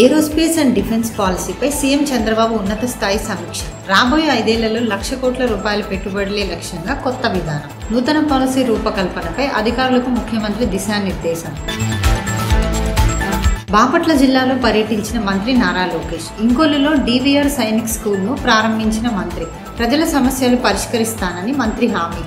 Aerospace and defence పాలసీపై CM Chandrababu ఉన్నత స్థాయి సమీక్ష. రాబోయే 5 ఏళ్లలో ₹1,00,000 కోట్ల పెట్టుబడులే లక్ష్యంగా కొత్త విధానం. నూతన పాలసీ రూపకల్పనపై అధికారులకు ముఖ్యమంత్రి దిశానిర్దేశం. బాపట్ల జిల్లాలో పర్యటించిన మంత్రి నారా లోకేష్. ఇంకొల్లులో డీవీఆర్ సైనిక్ స్కూల్ను ప్రారంభించిన మంత్రి. ప్రజల సమస్యలు పరిష్కరిస్తానని మంత్రి హామీ.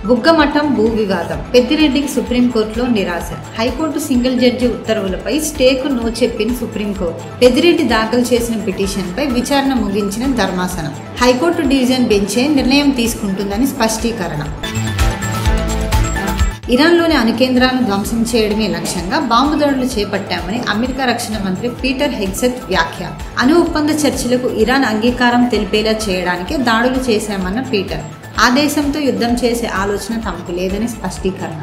బుగ్గమఠం భూ వివాదం. పెద్దిరెడ్డికి సుప్రీంకోర్టులో నిరాశ. హైకోర్టు సింగిల్ జడ్జి ఉత్తర్వులపై స్టేకు నో చెప్పిన సుప్రీంకోర్టు. పెద్దిరెడ్డి దాఖలు చేసిన పిటిషన్పై విచారణ ముగించిన ధర్మాసనం. హైకోర్టు డివిజన్ బెంచే నిర్ణయం తీసుకుంటుందని స్పష్టీకరణ. ఇరాన్లోని అణు కేంద్రాలను ధ్వంసం చేయడమే లక్ష్యంగా బాంబు దాడులు చేపట్టామని అమెరికా రక్షణ మంత్రి పీటర్ హెగ్సెత్ వ్యాఖ్య. అణు ఒప్పంద చర్చలకు ఇరాన్ అంగీకారం తెలిపేలా చేయడానికే దాడులు చేశామన్న పీటర్. ఆ దేశంతో యుద్ధం చేసే ఆలోచన తమకు లేదని స్పష్టీకరణ.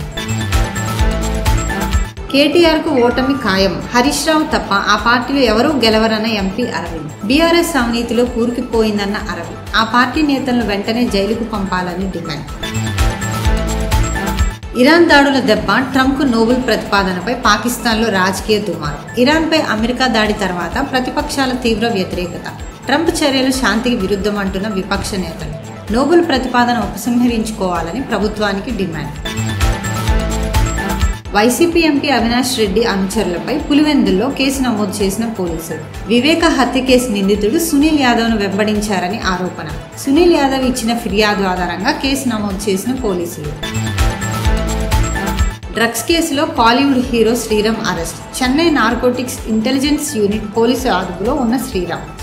కేటీఆర్కు ఓటమి ఖాయం. హరీష్ రావు తప్ప ఆ పార్టీలో ఎవరూ గెలవరన్న ఎంపీ అరవింద్. బీఆర్ఎస్ అవినీతిలో కూరుకుపోయిందన్న అరవింద్. ఆ పార్టీ నేతలను వెంటనే జైలుకు పంపాలని డిమాండ్. ఇరాన్ దాడుల దెబ్బ. ట్రంప్కు నోబెల్ ప్రతిపాదనపై పాకిస్తాన్లో రాజకీయ దుమారం. ఇరాన్పై అమెరికా దాడి తర్వాత ప్రతిపక్షాల తీవ్ర వ్యతిరేకత. ట్రంప్ చర్యలు శాంతికి విరుద్ధమంటున్న విపక్ష నేతలు. నోబెల్ ప్రతిపాదన ఉపసంహరించుకోవాలని ప్రభుత్వానికి demand. YCP MP Avinash Reddy అనుచరులపై పులివెందుల్లో కేసు నమోదు చేసిన పోలీసులు. వివేక హత్య కేసు నిందితుడు సునీల్ యాదవ్ను వెంబడించారని ఆరోపణ. సునీల్ యాదవ్ ఇచ్చిన ఫిర్యాదు ఆధారంగా కేసు నమోదు చేసిన పోలీసులు. డ్రగ్స్ కేసులో Kollywood hero Sriram arrest. Chennai narcotics intelligence unit police అదుపులో ఉన్న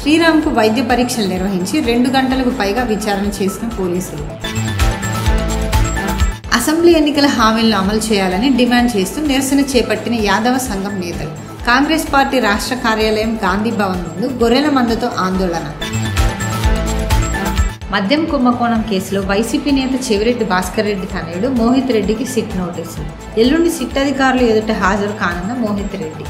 శ్రీరామ్కు వైద్య పరీక్షలు నిర్వహించి 2 గంటలకు పైగా విచారణ చేసిన పోలీసులు. అసెంబ్లీ ఎన్నికల హామీలను అమలు చేయాలని డిమాండ్ చేస్తూ నిరసన చేపట్టిన యాదవ సంఘం నేతలు. కాంగ్రెస్ పార్టీ రాష్ట్ర కార్యాలయం గాంధీ భవన్ ముందు గొర్రెల మందతో ఆందోళన. మద్యం కుంభకోణం కేసులో వైసీపీ నేత చెవిరెడ్డి భాస్కర్ రెడ్డి తనయుడు మోహిత్ రెడ్డికి సిట్ నోటీసులు. ఎల్లుండి సిట్ అధికారులు ఎదుట హాజరు కానున్న మోహిత్ రెడ్డి.